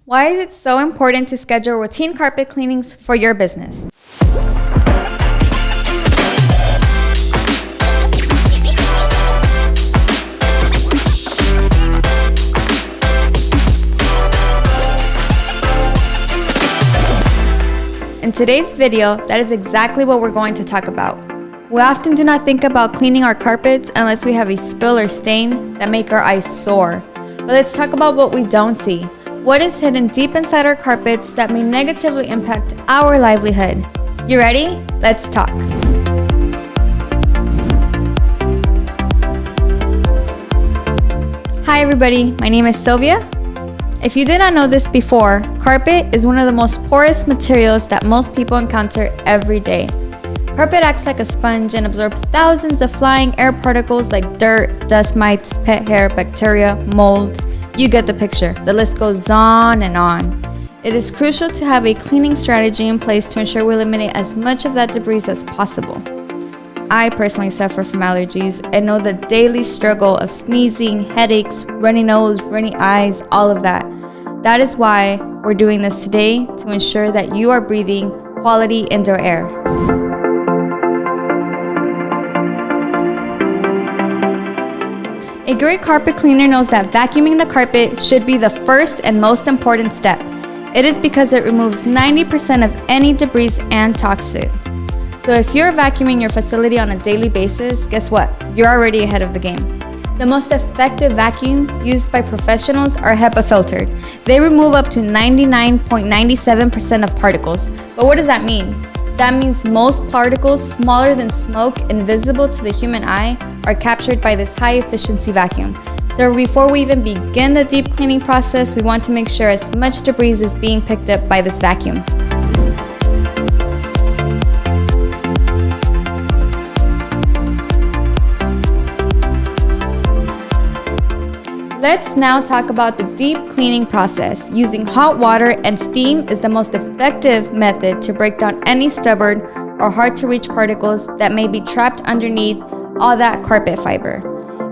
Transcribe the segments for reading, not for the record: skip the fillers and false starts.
Why is it so important to schedule routine carpet cleanings for your business? In today's video, that is exactly what we're going to talk about. We often do not think about cleaning our carpets unless we have a spill or stain that make our eyes sore. But let's talk about what we don't see. What is hidden deep inside our carpets that may negatively impact our livelihood? You ready? Let's talk. Hi everybody, my name is Sylvia. If you did not know this before, carpet is one of the most porous materials that most people encounter every day. Carpet acts like a sponge and absorbs thousands of flying air particles like dirt, dust mites, pet hair, bacteria, mold. You get the picture. The list goes on and on. It is crucial to have a cleaning strategy in place to ensure we eliminate as much of that debris as possible. I personally suffer from allergies and know the daily struggle of sneezing, headaches, runny nose, runny eyes, all of that. That is why we're doing this today, to ensure that you are breathing quality indoor air. A great carpet cleaner knows that vacuuming the carpet should be the first and most important step. It is because it removes 90% of any debris and toxins. So if you're vacuuming your facility on a daily basis, guess what? You're already ahead of the game. The most effective vacuum used by professionals are HEPA filtered. They remove up to 99.97% of particles. But what does that mean? That means most particles smaller than smoke, invisible to the human eye, are captured by this high efficiency vacuum. So before we even begin the deep cleaning process, we want to make sure as much debris is being picked up by this vacuum. Let's now talk about the deep cleaning process. Using hot water and steam is the most effective method to break down any stubborn or hard to reach particles that may be trapped underneath all that carpet fiber.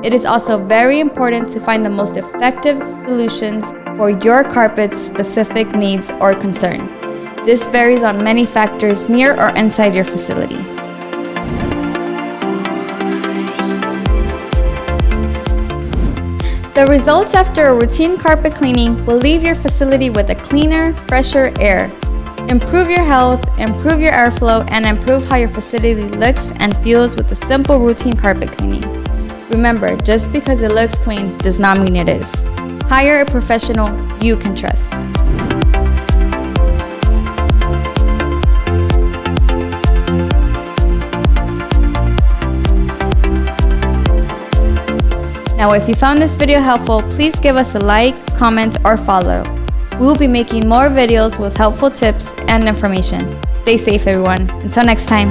It is also very important to find the most effective solutions for your carpet's specific needs or concern. This varies on many factors near or inside your facility. The results after a routine carpet cleaning will leave your facility with a cleaner, fresher air. Improve your health, improve your airflow, and improve how your facility looks and feels with a simple routine carpet cleaning. Remember, just because it looks clean does not mean it is. Hire a professional you can trust. Now, if you found this video helpful, please give us a like, comment, or follow. We will be making more videos with helpful tips and information. Stay safe, everyone. Until next time.